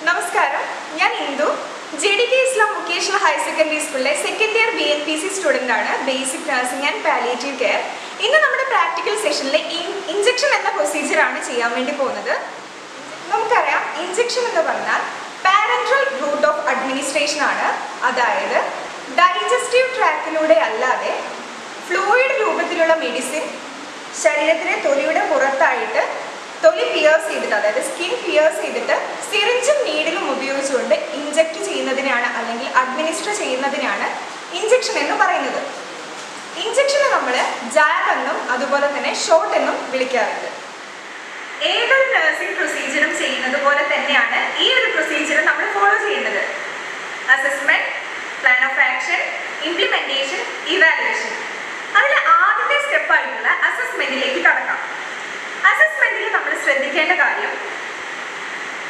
നമസ്കാരം, ഞാൻ ഇന്ദു. JDK ഇസ്ലാം vocational higher secondary സ്കൂളിലെ സെക്കൻഡ് ഇയർ BNPC സ്റ്റുഡൻ്റ് ആണ്, basic nursing and palliative care. ഇന്ന് നമ്മുടെ പ്രാക്ടിക്കൽ സെഷനിൽ ഇഞ്ചക്ഷൻ എന്ന പ്രൊസീജിയറാണ് ചെയ്യാൻ വേണ്ടി പോകുന്നത്. നമുക്കറിയാം, ഇഞ്ചക്ഷൻ എന്ന് പറഞ്ഞാൽ പാരൻട്രൽ റൂട്ട് ഓഫ് അഡ്മിനിസ്ട്രേഷൻ ആണ്. അതായത് ഡൈജസ്റ്റീവ് ട്രാക്കിലൂടെ അല്ലാതെ ഫ്ലൂയിഡ് രൂപത്തിലുള്ള മെഡിസിൻ ശരീരത്തിലെ തൊലിയുടെ പുറത്തായിട്ട് തൊലി പിയേഴ്സ് ചെയ്തിട്ട്, അതായത് സ്കിൻ പിയേഴ്സ് ചെയ്തിട്ട് സിറിഞ്ചും നീഡിലും ഉപയോഗിച്ചുകൊണ്ട് ഇഞ്ചക്ട് ചെയ്യുന്നതിനാണ് അല്ലെങ്കിൽ അഡ്മിനിസ്റ്റർ ചെയ്യുന്നതിനാണ് ഇഞ്ചക്ഷൻ എന്ന് പറയുന്നത്. ഇഞ്ചക്ഷന് നമ്മൾ ജാബ് എന്നും അതുപോലെ തന്നെ ഷോട്ട് എന്നും വിളിക്കാറുണ്ട്. ഏതൊരു നഴ്സിംഗ് പ്രൊസീജിയറും ചെയ്യുന്നത് പോലെ തന്നെയാണ് ഈ ഒരു പ്രൊസീജിയർ നമ്മൾ ഫോളോ ചെയ്യുന്നത്. Assessment, plan of action, implementation, evaluation. അതിൽ ആദ്യത്തെ സ്റ്റെപ്പായിട്ടുള്ള അസസ്മെന്റിലേക്ക് കടക്കാം. അസസ്മെന്റിൽ നമ്മൾ ശ്രദ്ധിക്കേണ്ട കാര്യം,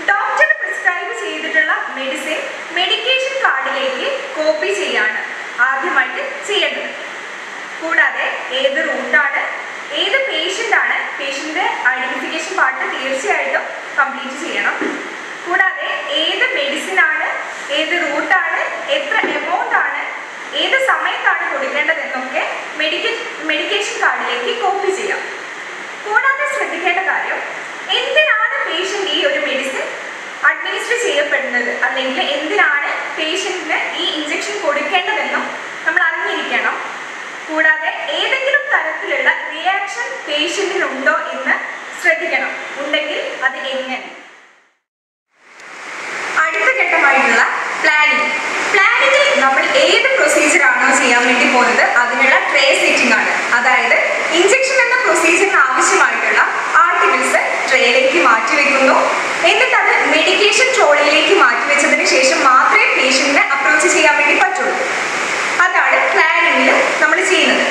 ഡോക്ടർ പ്രിസ്ക്രൈബ് ചെയ്തിട്ടുള്ള മെഡിസിൻ മെഡിക്കേഷൻ കാർഡിലേക്ക് കോപ്പി ചെയ്യാണ് ആദ്യമായിട്ട് ചെയ്യേണ്ടത്. കൂടാതെ ഏത് റൂട്ടാണ്, ഏത് പേഷ്യൻ്റാണ്, പേഷ്യൻ്റെ ഐഡൻറ്റിഫിക്കേഷൻ പാർട്ട് തീർച്ചയായിട്ടും കംപ്ലീറ്റ് ചെയ്യണം. കൂടാതെ ഏത് മെഡിസിനാണ്, ഏത് റൂട്ടാണ്, എത്ര എമൗണ്ട് ആണ്, ഏത് സമയത്താണ് കൊടുക്കേണ്ടതെന്നൊക്കെ മെഡിക്കേഷൻ കാർഡിലേക്ക് കോപ്പി ചെയ്യാം. കൂടാതെ ശ്രദ്ധിക്കേണ്ട കാര്യം, എന്തിനാണ് പേഷ്യൻ്റ് ഈ ഒരു മെഡിസിൻ അഡ്മിനിസ്റ്റർ ചെയ്യപ്പെടുന്നത്, അല്ലെങ്കിൽ എന്തിനാണ് പേഷ്യൻറ്റിന് ഈ ഇഞ്ചക്ഷൻ കൊടുക്കേണ്ടതെന്നും നമ്മൾ അറിഞ്ഞിരിക്കണം. കൂടാതെ ഏതെങ്കിലും തരത്തിലുള്ള റിയാക്ഷൻ പേഷ്യൻറ്റിനുണ്ടോ എന്ന് ശ്രദ്ധിക്കണം. ഉണ്ടെങ്കിൽ അത് എങ്ങനെ. അടുത്ത ഘട്ടമായിട്ടുള്ള പ്ലാനിങ്. പ്ലാനിങ്ങിൽ നമ്മൾ ഏത് പ്രൊസീജിയറാണോ ചെയ്യാൻ വേണ്ടി പോകുന്നത് അതിനുള്ള ട്രേ സെറ്റിംഗ് ആണ്. അതായത് ഇഞ്ചക്ഷൻ എന്ന പ്രൊസീജിയറിന് ആവശ്യമായിട്ടുള്ള ആർട്ടിക്കിൾസ് ട്രേയിലേക്ക് മാറ്റിവെക്കുന്നു. എന്നിട്ട് അത് മെഡിക്കേഷൻ ട്രോളിയിലേക്ക് മാറ്റിവെച്ചതിന് ശേഷം മാത്രമേ പേഷ്യന്റിനെ അപ്രോച്ച് ചെയ്യാൻ വേണ്ടി പറ്റുള്ളൂ. അതാണ് പ്ലാനിങ്ങിൽ നമ്മൾ ചെയ്യുന്നത്.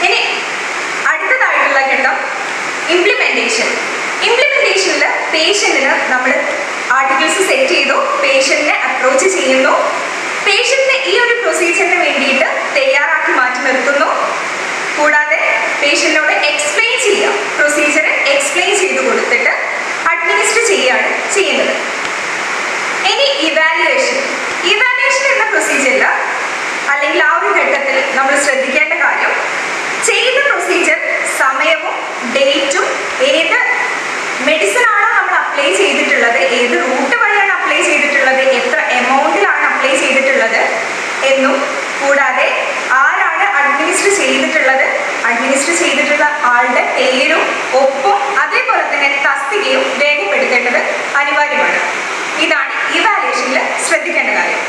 ഇനി അടുത്തതായിട്ടുള്ള ഘട്ടം ഇംപ്ലിമെന്റേഷൻ. ഇംപ്ലിമെന്റേഷനിൽ പേഷ്യന്റിന് നമ്മൾ ആർട്ടിക്കിൾസ് സെറ്റ് ചെയ്തു, പേഷ്യന്റിനെ അപ്രോച്ച് ചെയ്യുന്നു, പേഷ്യന്റിനെ ഈ ഒരു പ്രൊസീജിയറിന് വേണ്ടിയിട്ട് തയ്യാറാക്കി മാറ്റി നിർത്തുന്നു. കൂടാതെ പേഷ്യന്റിനോട് എക്സ്പ്ലെയിൻ ചെയ്യാം, പ്രൊസീജിയർ എക്സ്പ്ലെയിൻ ചെയ്ത് കൊടുത്തിട്ട് അഡ്മിനിസ്റ്റർ ചെയ്യുകയാണ് ചെയ്യുന്നത്. ഇനി ഇവാലുവേഷൻ. ഇവാലുവേഷൻ എന്ന പ്രൊസീജിയറിൽ അല്ലെങ്കിൽ ആ ഒരു ഘട്ടത്തിൽ നമ്മൾ ശ്രദ്ധിക്കേണ്ട കാര്യം, ചെയ്ത പ്രൊസീജിയർ സമയവും ഡേറ്റും, ഏത് മെഡിസിൻ ആണോ നമ്മൾ അപ്ലൈ ചെയ്തിട്ടുള്ളത്, ഏത് റൂട്ട് വഴിയാണ് അപ്ലൈ ചെയ്തിട്ടുള്ളത്, എത്ര എമൗണ്ടിലാണ് അപ്ലൈ ചെയ്തിട്ടുള്ളത് എന്നും, കൂടാതെ ആരാണ് അഡ്മിനിസ്റ്റർ ചെയ്തിട്ടുള്ളത്, അഡ്മിനിസ്റ്റർ ചെയ്തിട്ടുള്ള ആളുടെ പേരും ഒപ്പും അതേപോലെ തന്നെ തസ്തികയും രേഖപ്പെടുത്തേണ്ടത് അനിവാര്യമാണ്. ഇതാണ് ഇവാലുവേഷനിൽ ശ്രദ്ധിക്കേണ്ട കാര്യം.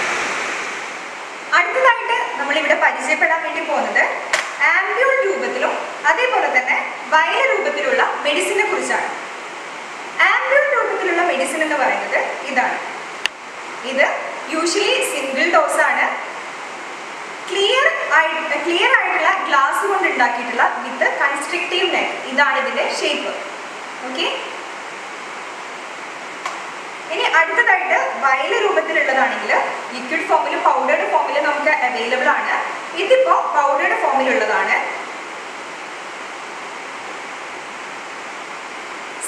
അടുത്തതായിട്ട് നമ്മളിവിടെ പരിചയപ്പെടാൻ വേണ്ടി പോകുന്നത് ആംബ്യൂൾ രൂപത്തിലും അതേപോലെ തന്നെ വയൽ രൂപത്തിലുള്ള മെഡിസിനെ കുറിച്ചാണ്. ആംബ്യൂൾ രൂപത്തിലുള്ള മെഡിസിൻ എന്ന് പറയുന്നത് ഇതാണ്. ഇത് യൂഷ്വലി സിംഗിൾ ഡോസ് ആണ്. ക്ലിയർ ആയിട്ടുള്ള ഗ്ലാസ് കൊണ്ട് ഉണ്ടാക്കിയിട്ടുള്ള വിത്ത് കൺസ്ട്രക്റ്റീവ് നെക്ക്. ഇതാണ് ഇതിന്റെ ഷേപ്പ്. ഓക്കെ. ഇനി അടുത്തതായിട്ട് വയൽ രൂപത്തിലുള്ളതാണെങ്കിൽ ലിക്വിഡ് ഫോമിലും പൗഡേർഡ് ഫോമിലും നമുക്ക് അവൈലബിൾ ആണ്. ഇതിപ്പോ പൗഡേർഡ് ഫോമിലുള്ളതാണ്.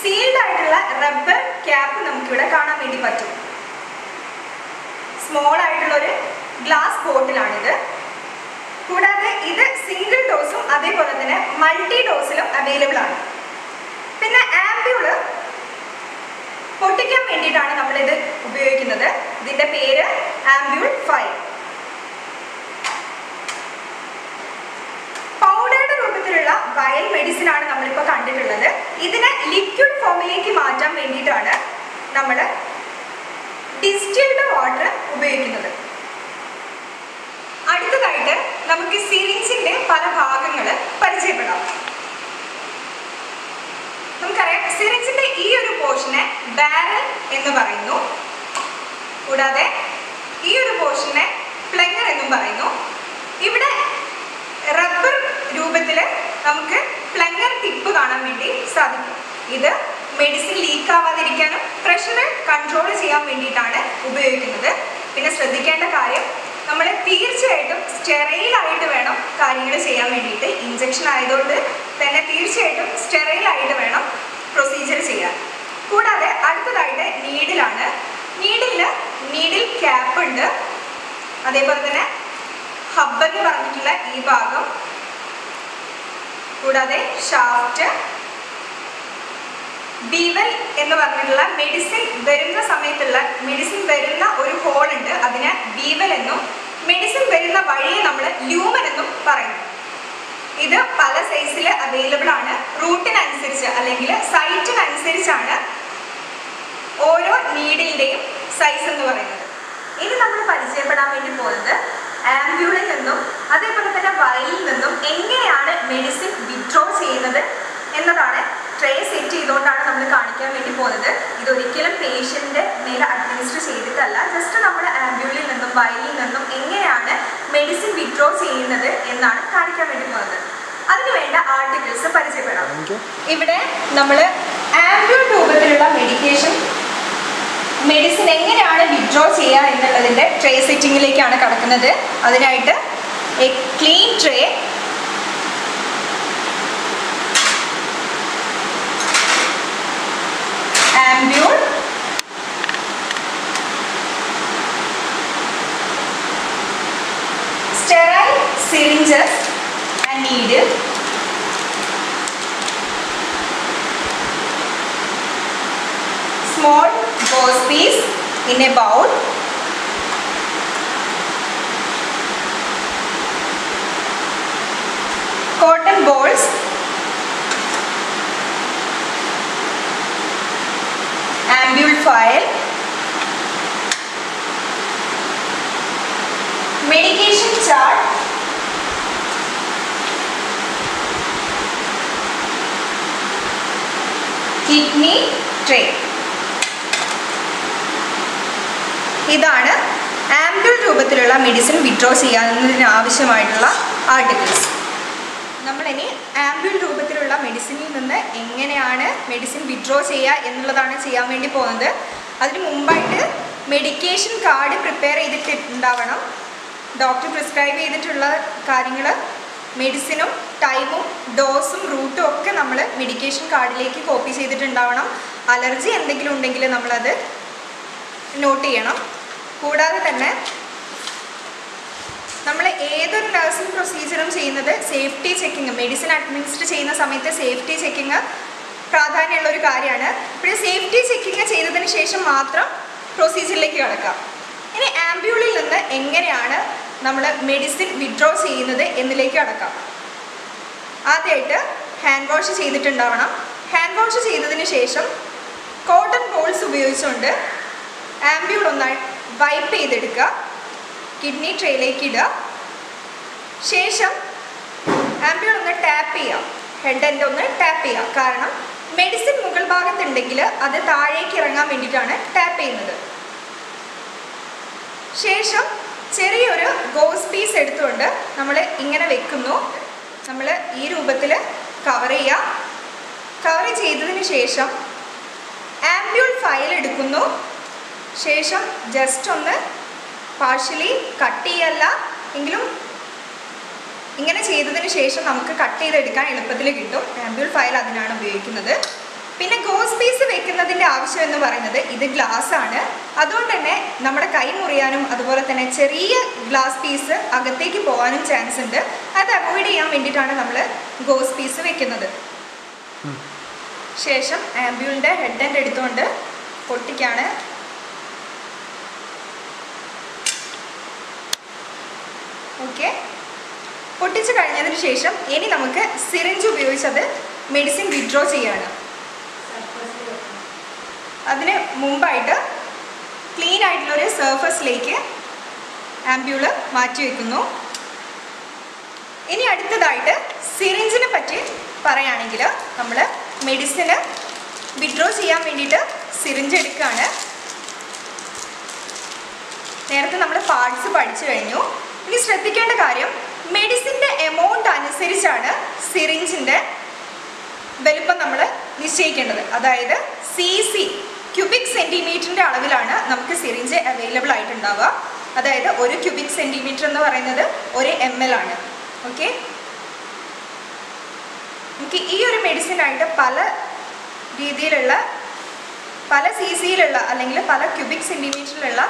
സീൽഡ് ആയിട്ടുള്ള റബ്ബർ ക്യാപ്പ് നമുക്കിവിടെ കാണാൻ വേണ്ടി പറ്റും. സ്മോൾ ആയിട്ടുള്ള ഒരു ഗ്ലാസ് ബോട്ടിലാണിത്. കൂടാതെ ഇത് സിംഗിൾ ഡോസും അതേപോലെ തന്നെ മൾട്ടി ഡോസിലും അവൈലബിൾ ആണ്. പിന്നെ ആംബ്യൂള് പൊട്ടിക്കാൻ വേണ്ടിയിട്ടാണ് നമ്മളിത് ഉപയോഗിക്കുന്നത്. ഇതിന്റെ പേര് ആംബ്യൂൾ 5. പൗഡേർഡ് രൂപത്തിലുള്ള വയൽ മെഡിസിൻ ആണ് നമ്മളിപ്പോൾ കണ്ടിട്ടുള്ളത്. ഇതിനെ ലിക്വിഡ് ഫോമിലേക്ക് മാറ്റാൻ വേണ്ടിയിട്ടാണ് നമ്മൾ ഡിസ്റ്റിൽഡ് വാട്ടർ ഉപയോഗിക്കുന്നത്. അടുത്തതായിട്ട് നമുക്ക് സിറിഞ്ചിന്റെ പല ഭാഗങ്ങൾ പരിചയപ്പെടാം. നമുക്കറിയാം, സിറിഞ്ചിന്റെ ഈ ഒരു പോർഷനെ ബാരൽ എന്ന് പറയുന്നു. കൂടാതെ ഈ ഒരു പോർഷനെ പ്ലങ്ങർ എന്നും പറയുന്നു. ഇവിടെ റബ്ബർ രൂപത്തിൽ നമുക്ക് പ്ലങ്ങർ ടിപ്പ് കാണാൻ വേണ്ടി സാധിക്കും. ഇത് മെഡിസിൻ ലീക്ക് ആവാതിരിക്കാനും പ്രഷർ കൺട്രോൾ ചെയ്യാൻ വേണ്ടിയിട്ടാണ് ഉപയോഗിക്കുന്നത്. പിന്നെ ശ്രദ്ധിക്കേണ്ട കാര്യം, നമ്മൾ തീർച്ചയായിട്ടും സ്റ്റെറൈലായിട്ട് വേണം കാര്യങ്ങൾ ചെയ്യാൻ വേണ്ടിയിട്ട്. ഇഞ്ചക്ഷൻ ആയതുകൊണ്ട് തന്നെ തീർച്ചയായിട്ടും സ്റ്റെറൈലായിട്ട് വേണം പ്രൊസീജിയർ ചെയ്യാൻ. കൂടാതെ അടുത്തതായിട്ട് നീഡിലാണ്. എന്ന് പറഞ്ഞിട്ടുള്ള ഈ ഭാഗം, കൂടാതെ ഷാഫ്റ്റ്, ബീവൽ എന്ന് പറഞ്ഞിട്ടുള്ള മെഡിസിൻ വരുന്ന സമയത്തുള്ള മെഡിസിൻ വരുന്ന ഒരു ഹോൾ ഉണ്ട്, അതിനെ ബീവൽ എന്നും മെഡിസിൻ വരുന്ന വഴിയെ നമ്മൾ ലൂമൻ എന്നും പറയുന്നു. ഇത് പല സൈസിൽ അവൈലബിൾ ആണ്. റൂട്ടിനനുസരിച്ച് അല്ലെങ്കിൽ സൈറ്റിനനുസരിച്ചാണ് ഓരോ നീഡിന്റെയും സൈസ് എന്ന് പറയുന്നത്. ഇനി നമ്മൾ പരിചയപ്പെടാൻ വേണ്ടി പോകുന്നത് ആംബ്യൂളിൽ നിന്നും അതേപോലെ തന്നെ വയലിൽ നിന്നും എങ്ങനെയാണ് മെഡിസിൻ വിഡ്രോ ചെയ്യുന്നത് എന്നതാണ്. ട്രേ സെറ്റ് ചെയ്തുകൊണ്ടാണ് നമ്മൾ കാണിക്കാൻ വേണ്ടി പോകുന്നത്. ഇതൊരിക്കലും പേഷ്യൻ്റെ മേലെ അഡ്മിനിസ്റ്റർ ചെയ്തിട്ടല്ല, ജസ്റ്റ് നമ്മൾ ആംബ്യൂളിൽ നിന്നും വയലിൽ നിന്നും എങ്ങനെയാണ് മെഡിസിൻ വിഡ്രോ ചെയ്യുന്നത് എന്നാണ് കാണിക്കാൻ വേണ്ടി പോകുന്നത്. അതിന് വേണ്ട ആർട്ടിക്കിൾസ് പരിചയപ്പെടാം. ഇവിടെ നമ്മൾ ആംബ്യൂൾ രൂപത്തിലുള്ള മെഡിസിൻ എങ്ങനെയാണ് വിഡ്രോ ചെയ്യുക എന്നുള്ളതിൻ്റെ ട്രേ സെറ്റിങ്ങിലേക്കാണ് കടക്കുന്നത്. അതിനായിട്ട് a clean tray, ampoule, sterile syringes and needle, small gauze piece in a bowl, cotton balls, ambule file, medication chart, kidney tray. ഇതാണ് ആംബ്യൂൾ രൂപത്തിലുള്ള മെഡിസിൻ വിഡ്രോ ചെയ്യാവുന്നതിന് ആവശ്യമായിട്ടുള്ള ആർട്ടിക്കിൾസ്. നമ്മളിനി ആംബ്യൂൾ രൂപത്തിലുള്ള മെഡിസിനിൽ നിന്ന് എങ്ങനെയാണ് മെഡിസിൻ വിഡ്രോ ചെയ്യുക എന്നുള്ളതാണ് ചെയ്യാൻ വേണ്ടി പോകുന്നത്. അതിന് മുമ്പായിട്ട് മെഡിക്കേഷൻ കാർഡ് പ്രിപ്പയർ ചെയ്തിട്ടുണ്ടാവണം. ഡോക്ടർ പ്രിസ്ക്രൈബ് ചെയ്തിട്ടുള്ള കാര്യങ്ങൾ, മെഡിസിനും ടൈമും ഡോസും റൂട്ടും ഒക്കെ നമ്മൾ മെഡിക്കേഷൻ കാർഡിലേക്ക് കോപ്പി ചെയ്തിട്ടുണ്ടാവണം. അലർജി എന്തെങ്കിലും ഉണ്ടെങ്കിൽ നമ്മളത് നോട്ട് ചെയ്യണം. കൂടാതെ തന്നെ നമ്മൾ ഏതൊരു നഴ്സിംഗ് പ്രൊസീജിയറും ചെയ്യുന്നത് സേഫ്റ്റി ചെക്കിങ്, മെഡിസിൻ അഡ്മിനിസ്റ്റർ ചെയ്യുന്ന സമയത്ത് സേഫ്റ്റി ചെക്കിങ് പ്രാധാന്യമുള്ള ഒരു കാര്യമാണ്. പിന്നെ സേഫ്റ്റി ചെക്കിങ് ചെയ്തതിന് ശേഷം മാത്രം പ്രൊസീജിയറിലേക്ക് കടക്കാം. ഇനി ആംബ്യൂളിൽ നിന്ന് എങ്ങനെയാണ് നമ്മൾ മെഡിസിൻ വിഡ്രോ ചെയ്യുന്നത് എന്നിലേക്ക് കടക്കാം. ആദ്യമായിട്ട് ഹാൻഡ് വാഷ് ചെയ്തിട്ടുണ്ടാവണം. ഹാൻഡ് വാഷ് ചെയ്തതിന് ശേഷം കോട്ടൺ ബോൾസ് ഉപയോഗിച്ചുകൊണ്ട് ആംബ്യൂൾ ഒന്നായി വൈപ്പ് ചെയ്തെടുക്കുക, കിഡ്നി ട്രേയിലേക്ക് ഇടുക. ശേഷം ആംബ്യൂൾ ഒന്ന് ടാപ്പ് ചെയ്യുക, ഹെഡ് എൻഡ് ഒന്ന് ടാപ്പ് ചെയ്യുക. കാരണം മെഡിസിൻ മുകൾ ഭാഗത്തുണ്ടെങ്കിൽ അത് താഴേക്ക് ഇറങ്ങാൻ വേണ്ടിയിട്ടാണ് ടാപ്പ് ചെയ്യുന്നത്. ശേഷം ചെറിയൊരു ഗോസ് പീസ് എടുത്തുകൊണ്ട് നമ്മൾ ഇങ്ങനെ വെക്കുന്നു. നമ്മൾ ഈ രൂപത്തിൽ കവർ ചെയ്യുക. കവർ ചെയ്തതിന് ശേഷം ആംബ്യൂൾ ഫയൽ എടുക്കുന്നു. ശേഷം ജസ്റ്റ് ഒന്ന് പാർഷ്യലി കട്ട് ചെയ്യല്ല എങ്കിലും ഇങ്ങനെ ചെയ്തതിന് ശേഷം നമുക്ക് കട്ട് ചെയ്തെടുക്കാൻ എളുപ്പത്തിൽ കിട്ടും. ആംബ്യൂൾ ഫയൽ അതിനാണ് ഉപയോഗിക്കുന്നത്. പിന്നെ ഗോസ് പീസ് വെക്കുന്നതിൻ്റെ ആവശ്യം എന്ന് പറയുന്നത് ഇത് ഗ്ലാസ് ആണ്. അതുകൊണ്ട് തന്നെ നമ്മുടെ കൈ മുറിയാനും അതുപോലെ തന്നെ ചെറിയ ഗ്ലാസ് പീസ് അകത്തേക്ക് പോകാനും ചാൻസ് ഉണ്ട്. അത് അവോയ്ഡ് ചെയ്യാൻ വേണ്ടിയിട്ടാണ് നമ്മൾ ഗോസ് പീസ് വെക്കുന്നത്. ശേഷം ആംബ്യൂളിൻ്റെ ഹെഡ് എൻഡ് എടുത്തുകൊണ്ട് പൊട്ടിക്കാണ്. ഓക്കെ, പൊട്ടിച്ച് കഴിഞ്ഞതിന് ശേഷം ഇനി നമുക്ക് സിറിഞ്ച് ഉപയോഗിച്ചത് മെഡിസിൻ വിഡ്രോ ചെയ്യാണ്. അതിന് മുമ്പായിട്ട് ക്ലീൻ ആയിട്ടുള്ളൊരു സർഫസിലേക്ക് ആംബ്യൂള് മാറ്റി വയ്ക്കുന്നു. ഇനി അടുത്തതായിട്ട് സിറിഞ്ചിനെ പറ്റി പറയുകയാണെങ്കിൽ നമ്മൾ മെഡിസിന് വിഡ്രോ ചെയ്യാൻ വേണ്ടിയിട്ട് സിറിഞ്ച് എടുക്കുകയാണ്. നേരത്തെ നമ്മൾ പാർട്സ് പഠിച്ചു കഴിഞ്ഞു. ഇനി ശ്രദ്ധിക്കേണ്ട കാര്യം, മെഡിസിൻ്റെ എമൗണ്ട് അനുസരിച്ചാണ് സിറിഞ്ചിൻ്റെ വലുപ്പം നമ്മൾ നിശ്ചയിക്കേണ്ടത്. അതായത് CC ക്യൂബിക് സെൻറ്റിമീറ്ററിൻ്റെ അളവിലാണ് നമുക്ക് സിറിഞ്ച് അവൈലബിൾ ആയിട്ടുണ്ടാവുക. അതായത് ഒരു ക്യൂബിക് സെൻറ്റിമീറ്റർ എന്ന് പറയുന്നത് 1 ml ആണ്. ഓക്കെ, നമുക്ക് ഈ ഒരു മെഡിസിനായിട്ട് പല രീതിയിലുള്ള പല CCയിലുള്ള അല്ലെങ്കിൽ പല ക്യൂബിക് സെൻറ്റിമീറ്ററിലുള്ള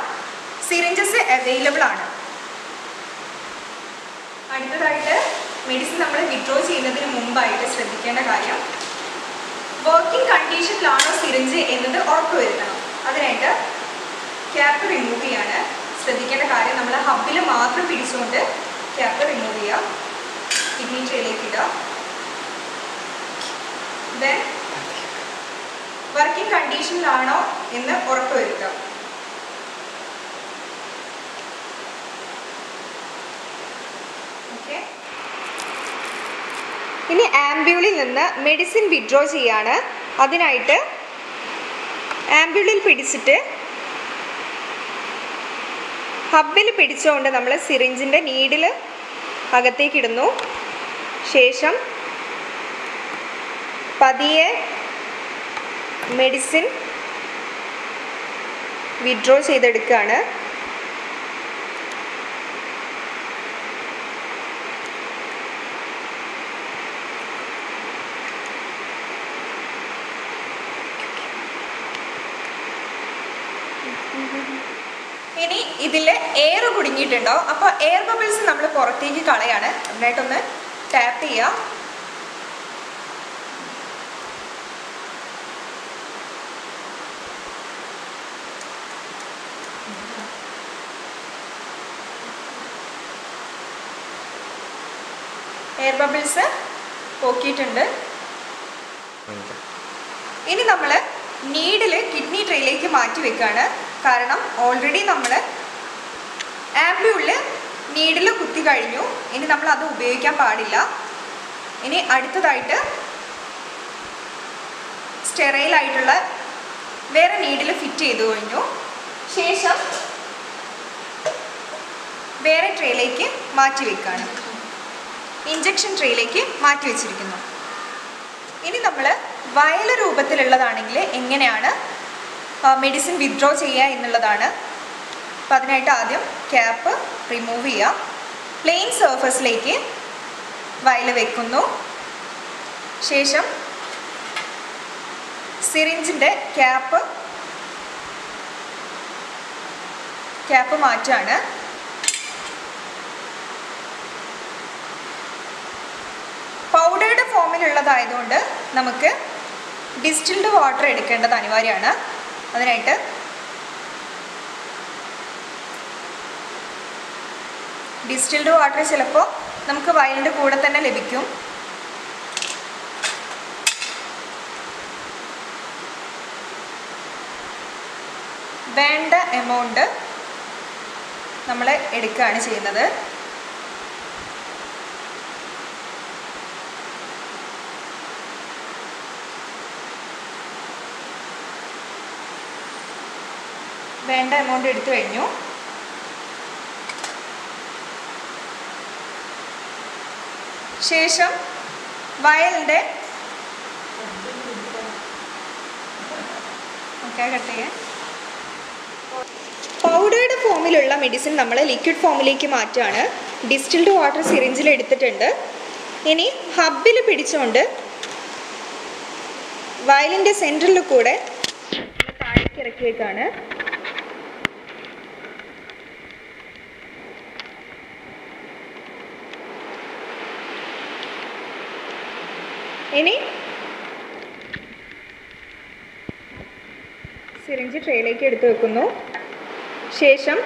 സിറിഞ്ചസ് അവൈലബിൾ ആണ്. അടുത്തതായിട്ട് മെഡിസിൻ നമ്മൾ വിഡ്രോ ചെയ്യുന്നതിന് മുമ്പായിട്ട് ശ്രദ്ധിക്കേണ്ട കാര്യം, വർക്കിംഗ് കണ്ടീഷനിലാണോ സിറിഞ്ച് എന്നത് ഉറപ്പുവരുത്തണം. അതിനായിട്ട് ക്യാപ്പ് റിമൂവ് ചെയ്യാണ്. ശ്രദ്ധിക്കേണ്ട കാര്യം, നമ്മൾ ഹബിൽ മാത്രം പിടിച്ചുകൊണ്ട് ക്യാപ്പ് റിമൂവ് ചെയ്യുക, കിഡ്നി ട്രേയിലേക്ക് ഇടുക. ദെൻ വർക്കിംഗ് കണ്ടീഷനിലാണോ എന്ന് ഉറപ്പുവരുത്തുക. ഓക്കെ, ഇനി ആംബ്യൂളിൽ നിന്ന് മെഡിസിൻ വിഡ്രോ ചെയ്യാണ്. അതിനായിട്ട് ആംബ്യൂളിൽ പിടിച്ചിട്ട് ഹബിൽ പിടിച്ചുകൊണ്ട് നമ്മൾ സിറിഞ്ചിൻ്റെ നീഡിൽ അകത്തേക്ക് ഇടുന്നു. ശേഷം പതിയെ മെഡിസിൻ വിഡ്രോ ചെയ്തെടുക്കുകയാണ്. ഇനി ഇതിൽ എയർ കുടുങ്ങിയിട്ടുണ്ടോ, അപ്പോൾ എയർ ബബിൾസ് നമ്മൾ പുറത്തേക്ക് കളയാണ്. അതിനായിട്ടൊന്ന് ടാപ്പ് ചെയ്യുക. എയർ ബബിൾസ് പോക്കിയിട്ടുണ്ട്. ഇനി നമ്മൾ നീഡിൽ കിഡ്നി ട്രേയിലേക്ക് മാറ്റി വെക്കുകയാണ്. കാരണം ഓൾറെഡി നമ്മൾ ആംബ്യൂളിൽ നീഡിൽ കുത്തി കഴിഞ്ഞു. ഇനി നമ്മൾ അത് ഉപയോഗിക്കാൻ പാടില്ല. ഇനി അടുത്തതായിട്ട് സ്റ്റെറൈലായിട്ടുള്ള വേറെ നീഡിൽ ഫിറ്റ് ചെയ്ത് കഴിഞ്ഞു. ശേഷം വേറെ ട്രേയിലേക്ക് മാറ്റി വെക്കുകയാണ്. ഇഞ്ചക്ഷൻ ട്രേയിലേക്ക് മാറ്റി വെച്ചിരിക്കുന്നു. ഇനി നമ്മൾ വയൽ രൂപത്തിലുള്ളതാണെങ്കിൽ എങ്ങനെയാണ് മെഡിസിൻ വിഡ്രോ ചെയ്യുക എന്നുള്ളതാണ്. അപ്പോൾ അതിനായിട്ട് ആദ്യം ക്യാപ്പ് റിമൂവ് ചെയ്യുക. പ്ലെയിൻ സർഫസിലേക്ക് വയൽ വെക്കുന്നു. ശേഷം സിറിഞ്ചിൻ്റെ ക്യാപ്പ് മാറ്റാണ്. പൗഡേർഡ് ഫോമിലുള്ളതായതുകൊണ്ട് നമുക്ക് ഡിസ്റ്റിൽഡ് വാട്ടർ എടുക്കേണ്ടത് അനിവാര്യമാണ്. അതിനായിട്ട് ഡിസ്റ്റിൽഡ് വാട്ടർ ചിലപ്പോൾ നമുക്ക് വയലിൻ്റെ കൂടെ തന്നെ ലഭിക്കും. വേണ്ട എമൗണ്ട് നമ്മൾ എടുക്കുകയാണ് ചെയ്യുന്നത്. വേണ്ട എമൗണ്ട് എടുത്തു കഴിഞ്ഞു. ശേഷം വയലിൻ്റെ പൗഡേർഡ് ഫോമിലുള്ള മെഡിസിൻ നമ്മൾ ലിക്വിഡ് ഫോമിലേക്ക് മാറ്റുകയാണ്. ഡിസ്റ്റിൽഡ് വാട്ടർ സിറിഞ്ചിൽ എടുത്തിട്ടുണ്ട്. ഇനി ഹബിൽ പിടിച്ചുകൊണ്ട് വയലിൻ്റെ സെൻറ്ററിൽ കൂടെ താഴേക്ക് ഇറക്കി വെക്കാണ്. ഇനി സിറിഞ്ച് ട്രേയിലേക്ക് എടുത്തു വെക്കുന്നു. ശേഷം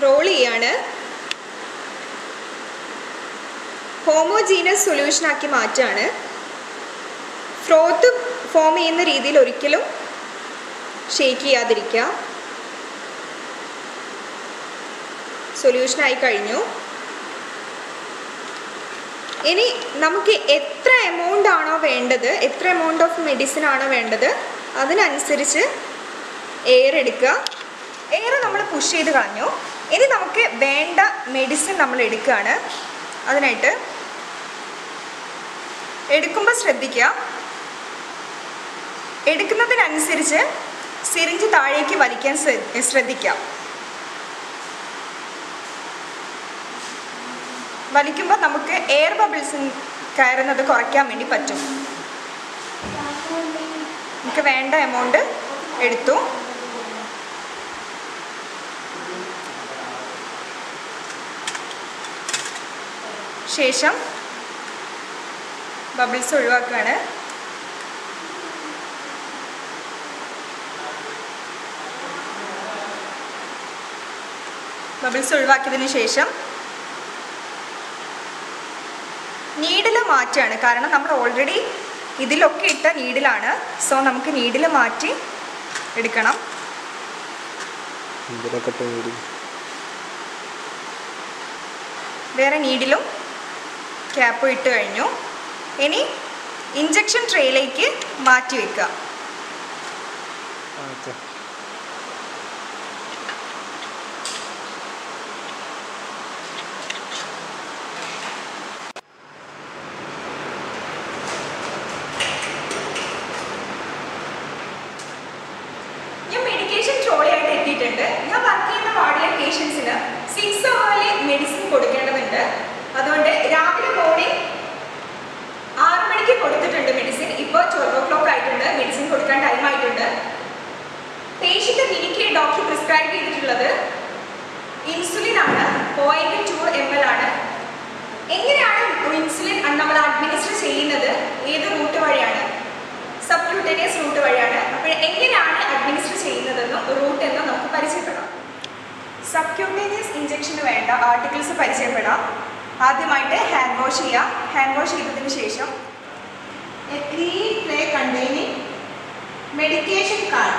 റോൾ ചെയ്യാണ്. ഹോമോജീനസ് സൊല്യൂഷനാക്കി മാറ്റാണ്. ഫ്രോത്ത് ഫോം ചെയ്യുന്ന രീതിയിൽ ഒരിക്കലും ഷേക്ക് ചെയ്യാതിരിക്കുക. സൊല്യൂഷനായി കഴിഞ്ഞു. ഇനി നമുക്ക് എത്ര എമൗണ്ട് ആണോ വേണ്ടത്, എത്ര എമൗണ്ട് ഓഫ് മെഡിസിൻ ആണോ വേണ്ടത്, അതിനനുസരിച്ച് എയർ എടുക്കുക. എയർ നമ്മൾ പുഷ് ചെയ്ത് കളഞ്ഞു. ഇനി നമുക്ക് വേണ്ട മെഡിസിൻ നമ്മൾ എടുക്കുകയാണ്. അതിനായിട്ട് എടുക്കുമ്പോൾ ശ്രദ്ധിക്കുക, എടുക്കുന്നതിനനുസരിച്ച് സിറിഞ്ച് താഴേക്ക് വലിക്കാൻ ശ്രദ്ധിക്കാം. വലിക്കുമ്പോൾ നമുക്ക് എയർ ബബിൾസ് കയറുന്നത് കുറയ്ക്കാൻ വേണ്ടി പറ്റും. നമുക്ക് വേണ്ട എമൗണ്ട് എടുത്തു. ശേഷം ബബിൾസ് ഒഴിവാക്കുകയാണ്. ബബിൾസ് ഒഴിവാക്കിയതിന് ശേഷം നീഡിൽ മാറ്റുകയാണ്. കാരണം നമ്മൾ ഓൾറെഡി ഇതിലൊക്കെ ഇട്ട നീഡിലാണ്. സോ നമുക്ക് നീഡിൽ മാറ്റി എടുക്കണം. വേറെ നീഡിലും ക്യാപ്പും ഇട്ട് കഴിഞ്ഞു. ഇനി ഇഞ്ചക്ഷൻ ട്രേയിലേക്ക് മാറ്റി വെക്കുക. ഞാൻ വർക്ക് ചെയ്യുന്ന വാർഡിലെ പേഷ്യൻസിന് 6 hours മെഡിസിൻ കൊടുക്കേണ്ടതുണ്ട്. അതുകൊണ്ട് രാവിലെ മോർണിംഗ് 6 മണിക്ക് കൊടുത്തിട്ടുണ്ട് മെഡിസിൻ. ഇപ്പോൾ 12 o'clock ആയിട്ടുണ്ട്. മെഡിസിൻ കൊടുക്കാൻ ടൈം ആയിട്ടുണ്ട്. പേഷ്യൻ്റ് എനിക്ക് ഡോക്ടർ പ്രിസ്ക്രൈബ് ചെയ്തിട്ടുള്ളത് ഇൻസുലിൻ ആണ്. 0.2 ml ആണ്. എങ്ങനെയാണ് ഇൻസുലിൻ നമ്മൾ അഡ്മിനിസ്റ്റർ ചെയ്യുന്നത്? ഏത് റൂട്ട് വഴിയാണ്? സബ്ക്യൂട്ടേനിയസ് റൂട്ട് വഴിയാണ്. അപ്പോൾ എങ്ങനെയാണ് അഡ്മിനിസ്റ്റർ ചെയ്യുന്നതെന്നും റൂട്ട് എന്നും നമുക്ക് പരിചയപ്പെടാം. സബ്ക്യൂട്ടേനിയസ് ഇഞ്ചക്ഷന് വേണ്ട ആർട്ടിക്കിൾസ് പരിചയപ്പെടാം. ആദ്യമായിട്ട് ഹാൻഡ് വാഷ് ചെയ്യാം. ഹാൻഡ് വാഷ് ചെയ്തതിന് ശേഷം a clean tray containing medication card,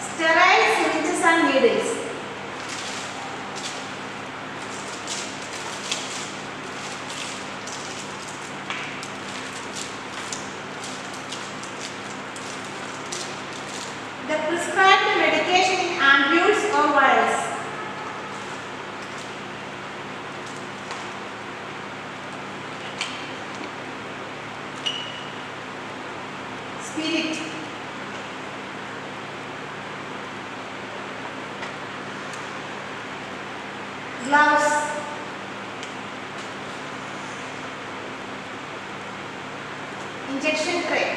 sterile syringes and needles, the prescribed medication in ampules or vials, spirit, gloves, injection tray,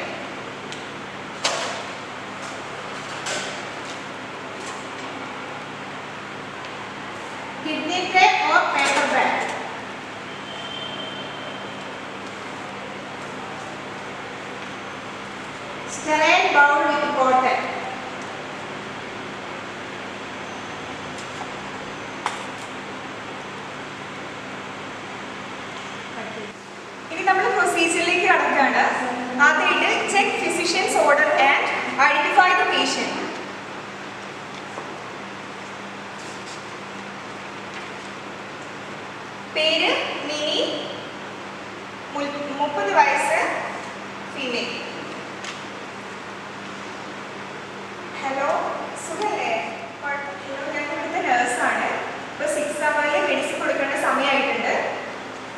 kidney tray or paper bag, sterile bowl with bottle, ഇനി നമ്മൾ പ്രൊസീജിയറിലേക്ക് കടക്കുകയാണ്. ആദ്യമായിട്ട് check physicians order and identify the patient. പേര് mini, 30 വയസ്സ്, female. Hello, സുഖല്ലേ? ഞാൻ ഇവിടുത്തെ നേഴ്സാണ്. ഇപ്പോൾ 6 hours മെഡിസിൻ കൊടുക്കേണ്ട സമയമായിട്ടുണ്ട്.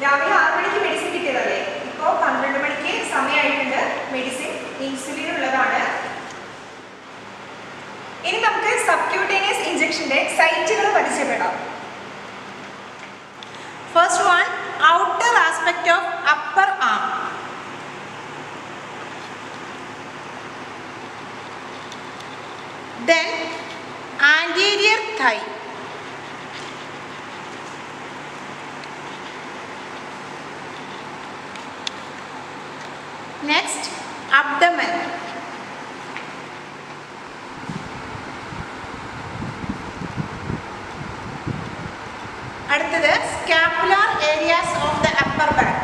രാവിലെ 6 മണിക്ക് മെഡിസിൻ കിട്ടിയതല്ലേ? ഇപ്പോൾ 12 മണിക്ക് സമയമായിട്ടുണ്ട്. മെഡിസിൻ ഇൻസുലിൻ ഉള്ളതാണ്. ഇനി നമുക്ക് സബ്ക്യൂട്ടേനിയസ് ഇഞ്ചക്ഷൻ്റെ സൈറ്റുകൾ പരിചയപ്പെടാം. first one, outer aspect of upper arm, then anterior thigh, next abdomen, അടുത്തത് scapular areas of the upper back,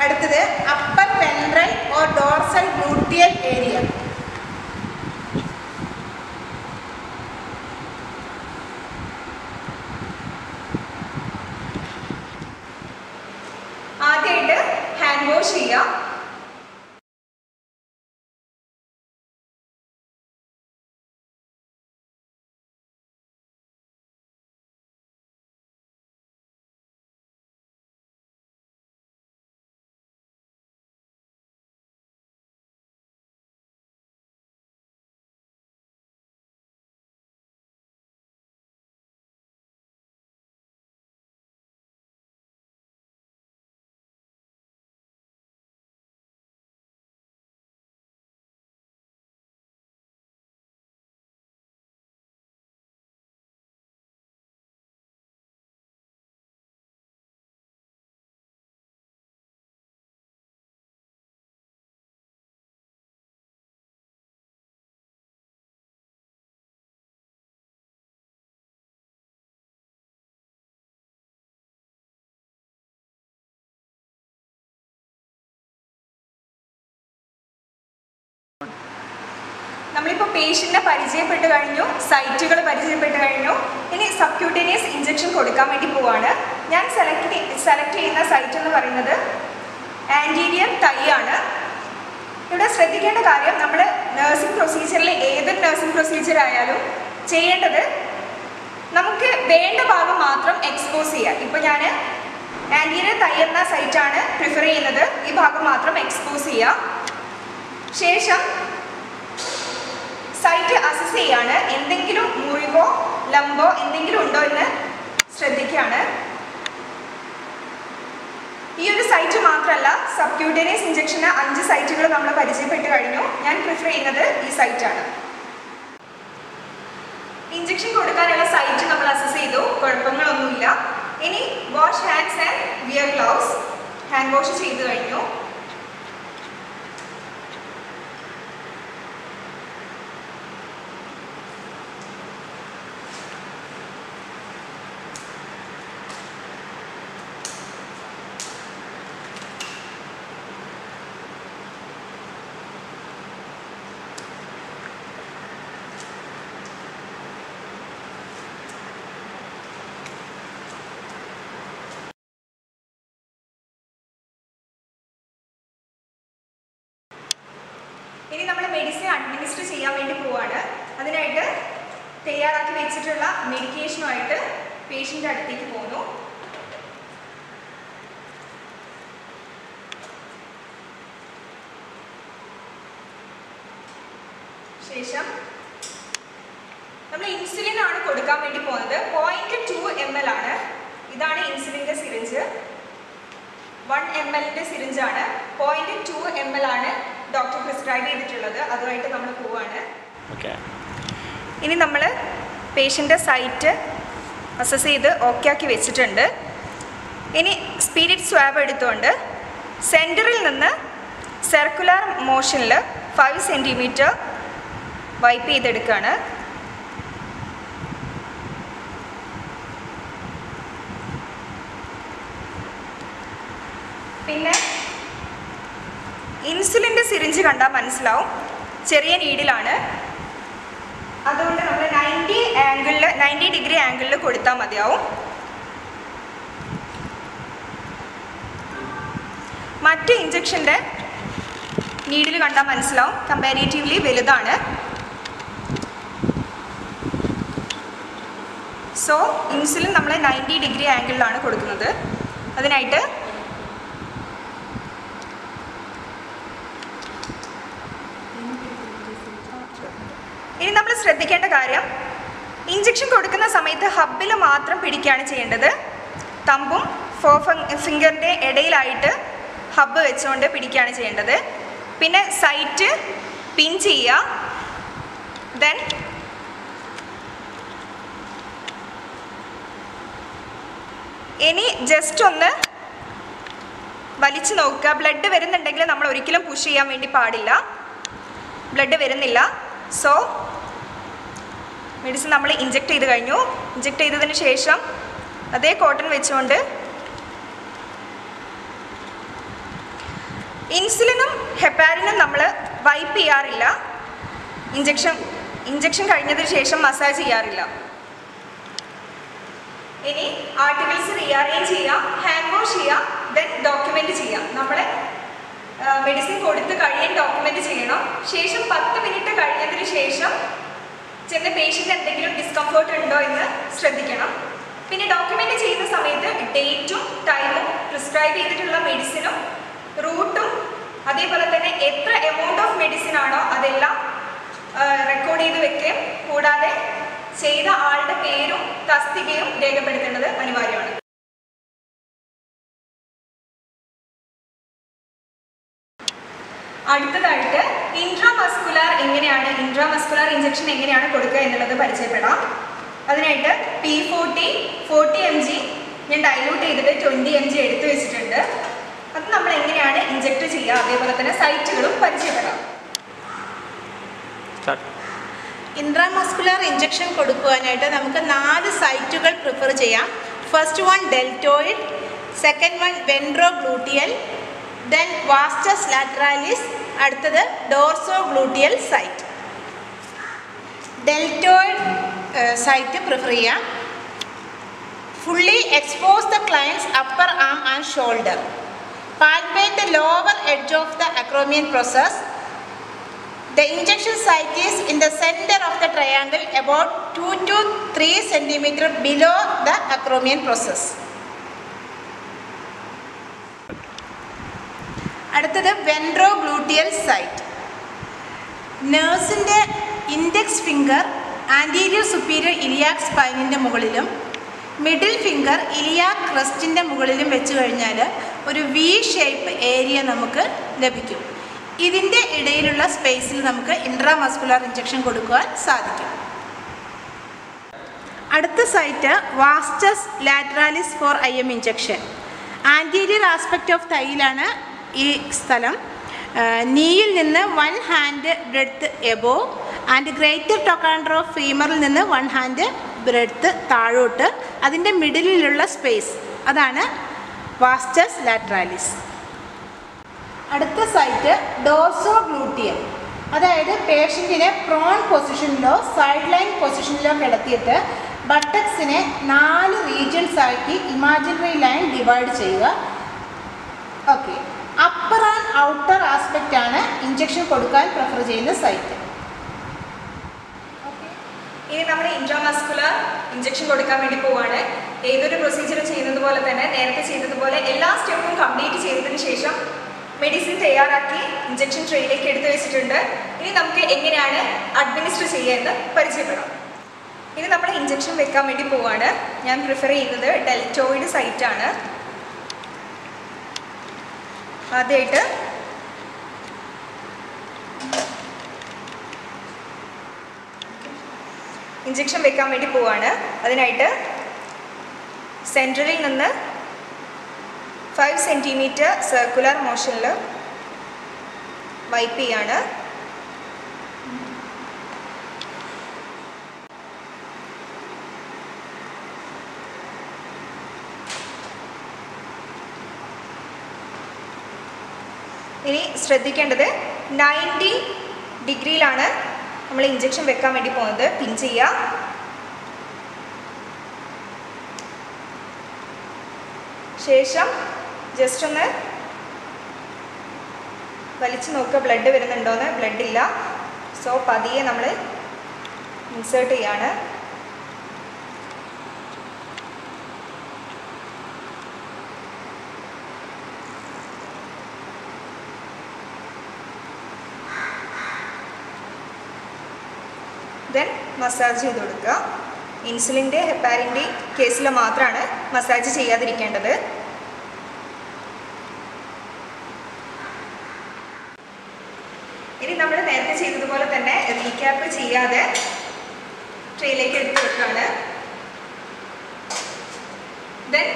അടുത്തത് upper ventral or dorsal gluteal area, ആദ്യമായിട്ട് ഹാൻഡ് വാഷ് ചെയ്യുക. നമ്മളിപ്പോൾ പേഷ്യൻറ്റിനെ പരിചയപ്പെട്ട് കഴിഞ്ഞു, സൈറ്റുകൾ പരിചയപ്പെട്ട് കഴിഞ്ഞു. ഇനി സബ്ക്യൂട്ടേനിയസ് ഇഞ്ചക്ഷൻ കൊടുക്കാൻ വേണ്ടി പോവാണ്. ഞാൻ സെലക്ട് ചെയ്യുന്ന സൈറ്റ് എന്ന് പറയുന്നത് ആൻറ്റീരിയർ തൈ ആണ്. ഇവിടെ ശ്രദ്ധിക്കേണ്ട കാര്യം, നമ്മൾ നഴ്സിംഗ് പ്രൊസീജിയറിൽ ഏതൊരു നഴ്സിംഗ് പ്രൊസീജിയർ ആയാലും ചെയ്യേണ്ടത് നമുക്ക് വേണ്ട ഭാഗം മാത്രം എക്സ്പോസ് ചെയ്യുക. ഇപ്പോൾ ഞാൻ ആൻറ്റീരിയർ തൈ എന്ന സൈറ്റാണ് പ്രിഫർ ചെയ്യുന്നത്. ഈ ഭാഗം മാത്രം എക്സ്പോസ് ചെയ്യുക. ശേഷം സൈറ്റ് അസസ് ചെയ്യാണ്. എന്തെങ്കിലും മുറിവോ ലംബോ എന്തെങ്കിലും ഉണ്ടോ എന്ന് ശ്രദ്ധിക്കുകയാണ്. ഈ ഒരു സൈറ്റ് മാത്രമല്ല, സബ്ക്യൂട്ടേനിയസ് ഇഞ്ചക്ഷന് 5 സൈറ്റുകൾ നമ്മൾ പരിചയപ്പെട്ട് കഴിഞ്ഞു. ഞാൻ പ്രിഫർ ചെയ്യുന്നത് ഈ സൈറ്റാണ്. ഇഞ്ചക്ഷൻ കൊടുക്കാനുള്ള സൈറ്റ് നമ്മൾ അസസ് ചെയ്തു, കുഴപ്പങ്ങളൊന്നുമില്ല. ഇനി wash hands and wear gloves. Hand wash ചെയ്ത് കഴിഞ്ഞു. ഇനി നമ്മൾ മെഡിസിൻ അഡ്മിനിസ്റ്റർ ചെയ്യാൻ വേണ്ടി പോവാണ്. അതിനായിട്ട് തയ്യാറാക്കി വെച്ചിട്ടുള്ള മെഡിക്കേഷനുമായിട്ട് പേഷ്യൻ്റെ അടുത്തേക്ക് പോകുന്നു. ശേഷം നമ്മൾ ഇൻസുലിൻ ആണ് കൊടുക്കാൻ വേണ്ടി പോകുന്നത്. 0.2 ml ആണ്. ഇതാണ് ഇൻസുലിൻ്റെ സിറിഞ്ച്. 1 ml സിറിഞ്ചാണ്. 0.2 ml ആണ് ഡോക്ടർ പ്രിസ്ക്രൈബ് ചെയ്തിട്ടുള്ളത്. അതുമായിട്ട് നമ്മൾ പോവാണ്. ഇനി നമ്മൾ പേഷ്യൻ്റെ സൈറ്റ് അസസ് ചെയ്ത് ഓക്കെ ആക്കി വെച്ചിട്ടുണ്ട്. ഇനി സ്പിരിറ്റ് സ്വാബ് എടുത്തുകൊണ്ട് സെൻറ്ററിൽ നിന്ന് സർക്കുലർ മോഷനിൽ 5 സെൻറ്റിമീറ്റർ വൈപ്പ് ചെയ്തെടുക്കുകയാണ്. പിന്നെ ഇൻസുലിൻ്റെ സിറിഞ്ച് കണ്ടാൽ മനസ്സിലാവും, ചെറിയ നീഡിലാണ്. അതുകൊണ്ട് നമ്മൾ 90 ഡിഗ്രി ആംഗിളിൽ കൊടുത്താൽ മതിയാവും. മറ്റ് ഇഞ്ചക്ഷൻ്റെ നീഡിൽ കണ്ടാൽ മനസ്സിലാവും, കമ്പാരിറ്റീവ്ലി വലുതാണ്. സോ ഇൻസുലിൻ നമ്മൾ 90 ഡിഗ്രി ആംഗിളിലാണ് കൊടുക്കുന്നത്. അതിനായിട്ട് ഇനി നമ്മൾ ശ്രദ്ധിക്കേണ്ട കാര്യം, ഇഞ്ചക്ഷൻ കൊടുക്കുന്ന സമയത്ത് ഹബ്ബിൽ മാത്രം പിടിക്കുകയാണ് ചെയ്യേണ്ടത്. തമ്പും ഫിംഗറിൻ്റെ ഇടയിലായിട്ട് ഹബ്ബ് വെച്ചുകൊണ്ട് പിടിക്കുകയാണ് ചെയ്യേണ്ടത്. പിന്നെ സൈറ്റ് പിൻ ചെയ്യുക. ദെൻ ഇനി ജസ്റ്റ് ഒന്ന് വലിച്ചു നോക്കുക. ബ്ലഡ് വരുന്നുണ്ടെങ്കിൽ നമ്മൾ ഒരിക്കലും പുഷ് ചെയ്യാൻ വേണ്ടി പാടില്ല. ബ്ലഡ് വരുന്നില്ല. സോ മെഡിസിൻ നമ്മൾ ഇഞ്ചെക്ട് ചെയ്ത് കഴിഞ്ഞു. ഇഞ്ചെക്ട് ചെയ്തതിന് ശേഷം അതേ കോട്ടൺ വെച്ചുകൊണ്ട് ഇൻസുലിനും ഹെപ്പാരിനും നമ്മൾ വൈപ്പ് ചെയ്യാറില്ല. ഇഞ്ചക്ഷൻ കഴിഞ്ഞതിന് ശേഷം മസാജ് ചെയ്യാറില്ല. ഇനി ആർട്ടിക്കിൾസ് റീഅറേഞ്ച് ചെയ്യാം, ഹാൻഡ് വാഷ് ചെയ്യാം, ദെൻ ഡോക്യുമെൻ്റ് ചെയ്യാം. നമ്മൾ മെഡിസിൻ കൊടുത്ത് കഴിയാൻ ഡോക്യുമെൻ്റ് ചെയ്യണം. ശേഷം 10 മിനിറ്റ് കഴിഞ്ഞതിന് ശേഷം ചെന്ന് പേഷ്യൻ്റ് എന്തെങ്കിലും ഡിസ്കംഫേർട്ട് ഉണ്ടോ എന്ന് ശ്രദ്ധിക്കണം. പിന്നെ ഡോക്യുമെൻ്റ് ചെയ്യുന്ന സമയത്ത് ഡേറ്റും ടൈമും പ്രിസ്ക്രൈബ് ചെയ്തിട്ടുള്ള മെഡിസിനും റൂട്ടും അതേപോലെ തന്നെ എത്ര എമൗണ്ട് ഓഫ് മെഡിസിൻ ആണോ അതെല്ലാം റെക്കോർഡ് ചെയ്ത് വെക്കുകയും കൂടാതെ ചെയ്ത ആളുടെ പേരും തസ്തികയും രേഖപ്പെടുത്തേണ്ടത് അനിവാര്യമാണ്. അടുത്തതായിട്ട് ഇൻട്രാമസ്കുലാർ ഇഞ്ചക്ഷൻ എങ്ങനെയാണ് കൊടുക്കുക എന്നുള്ളത് പരിചയപ്പെടാം. അതിനായിട്ട് P40 40 mg ഞാൻ ഡൈലൂട്ട് ചെയ്തിട്ട് 20 mg എടുത്തു വെച്ചിട്ടുണ്ട്. അത് നമ്മൾ എങ്ങനെയാണ് ഇഞ്ചക്ട് ചെയ്യുക, അതേപോലെ തന്നെ സൈറ്റുകളും പരിചയപ്പെടാം. ഇൻട്രാമസ്കുലർ ഇഞ്ചക്ഷൻ കൊടുക്കുവാനായിട്ട് നമുക്ക് 4 സൈറ്റുകൾ പ്രിഫർ ചെയ്യാം. First one deltoid, second one ventrogluteal, then vastus lateralis, അടുത്തത് dorsogluteal site. Deltoid site prefer ചെയ്യാം. Fully expose the client's upper arm and shoulder. Palpate the lower edge of the acromion process. The injection site is in the center of the triangle about 2 to 3 cm below the acromion process. അടുത്തത് ventrogluteal site. നേഴ്സിൻ്റെ index finger anterior superior iliac സ്പൈനിൻ്റെ മുകളിലും middle finger iliac ക്രസ്റ്റിൻ്റെ മുകളിലും വെച്ച് കഴിഞ്ഞാൽ ഒരു V shape area നമുക്ക് ലഭിക്കും. ഇതിൻ്റെ ഇടയിലുള്ള സ്പേസിൽ നമുക്ക് ഇൻട്രാമസ്കുലർ ഇഞ്ചക്ഷൻ കൊടുക്കുവാൻ സാധിക്കും. അടുത്ത site vastus lateralis for IM injection. Anterior aspect of തൈയിലാണ് ഈ സ്ഥലം. നീയിൽ നിന്ന് 1 hand breadth above and greater trochanter of ഫീമറിൽ നിന്ന് 1 ഹാൻഡ് ബ്രെഡ്ത്ത് താഴോട്ട്, അതിൻ്റെ മിഡിലിലുള്ള സ്പേസ് അതാണ് വാസ്റ്റസ് ലാറ്ററാലിസ്. അടുത്ത സൈറ്റ് ഡോർസോഗ്ലൂട്ടിയൽ, അതായത് പേഷ്യൻറ്റിനെ പ്രോൺ പൊസിഷനിലോ സൈഡ് ലൈൻ പൊസിഷനിലോ കിടത്തിയിട്ട് ബട്ടക്സിനെ 4 റീജിയൻസ് ആക്കി ഇമാജിനറി ലൈൻ ഡിവൈഡ് ചെയ്യുക. Okay, upper and outer aspect ആണ് ഇഞ്ചക്ഷൻ കൊടുക്കാൻ പ്രിഫർ ചെയ്യുന്ന സൈറ്റ്. ഇനി നമ്മൾ ഇൻട്രാമസ്കുലർ ഇഞ്ചക്ഷൻ കൊടുക്കാൻ വേണ്ടി പോവാണ്. ഏതൊരു പ്രൊസീജിയർ ചെയ്യുന്നത് പോലെ തന്നെ നേരത്തെ ചെയ്തതുപോലെ എല്ലാ സ്റ്റെപ്പും കംപ്ലീറ്റ് ചെയ്തതിന് ശേഷം മെഡിസിൻ തയ്യാറാക്കി ഇഞ്ചക്ഷൻ ട്രേയിലേക്ക് എടുത്തു വെച്ചിട്ടുണ്ട്. ഇനി നമുക്ക് എങ്ങനെയാണ് അഡ്മിനിസ്റ്റർ ചെയ്യുക പരിചയപ്പെടാം. ഇനി നമ്മൾ ഇഞ്ചക്ഷൻ വെക്കാൻ വേണ്ടി പോവാണ്. ഞാൻ പ്രിഫർ ചെയ്യുന്നത് ഡെൽറ്റോയിഡ് സൈറ്റാണ്. ആദ്യമായിട്ട് ഇഞ്ചക്ഷൻ വെക്കാൻ വേണ്ടി പോവാണ്. അതിനായിട്ട് സെൻട്രലിൽ നിന്ന് 5 സെൻറ്റിമീറ്റർ സർക്കുലർ മോഷനിൽ വൈപ്പ് ചെയ്യാണ്. ഇനി ശ്രദ്ധിക്കേണ്ടത് 90 ഡിഗ്രിയിലാണ് നമ്മൾ ഇഞ്ചക്ഷൻ വെക്കാൻ വേണ്ടി പോകുന്നത്. പിൻ ചെയ്യുക. ശേഷം ജസ്റ്റ് ഒന്ന് വലിച്ചു നോക്കുക ബ്ലഡ് വരുന്നുണ്ടോയെന്ന്. ബ്ലഡ് ഇല്ല. സോ പതിയെ നമ്മൾ ഇൻസേർട്ട് ചെയ്യാണ്. ദെൻ മസാജ് ചെയ്ത് കൊടുക്കുക. ഇൻസുലിൻ്റെ ഹെപ്പാരിൻ്റെ കേസിൽ മാത്രമാണ് മസാജ് ചെയ്യാതിരിക്കേണ്ടത്. ഇനി നമ്മൾ നേരത്തെ ചെയ്തതുപോലെ തന്നെ റീക്യാപ്പ് ചെയ്യാതെ ട്രേയിലേക്ക് എടുത്ത് വെക്കുകയാണ്. ദെൻ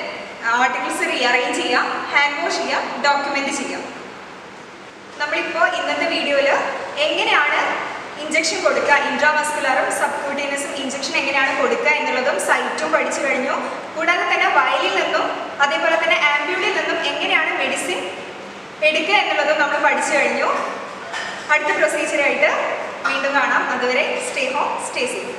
ആർട്ടിക്കിൾസ് റീഅറേഞ്ച് ചെയ്യാം, ഹാൻഡ് വാഷ് ചെയ്യാം, ഡോക്യുമെൻ്റ് ചെയ്യാം. നമ്മളിപ്പോൾ ഇന്നത്തെ വീഡിയോയിൽ എങ്ങനെയാണ് ഇഞ്ചക്ഷൻ കൊടുക്കുക, ഇൻട്രാമസ്കുലറും സബ്ക്യൂട്ടേനിയസും ഇഞ്ചക്ഷൻ എങ്ങനെയാണ് കൊടുക്കുക എന്നുള്ളതും സൈറ്റും പഠിച്ചു കഴിഞ്ഞു. കൂടാതെ തന്നെ വയലിൽ നിന്നും അതേപോലെ തന്നെ ആംബ്യൂളിൽ നിന്നും എങ്ങനെയാണ് മെഡിസിൻ എടുക്കുക എന്നുള്ളതും നമ്മൾ പഠിച്ചു കഴിഞ്ഞു. അടുത്ത പ്രൊസീജിയറായിട്ട് വീണ്ടും കാണാം. അതുവരെ സ്റ്റേ ഹോം, സ്റ്റേ സേഫ്.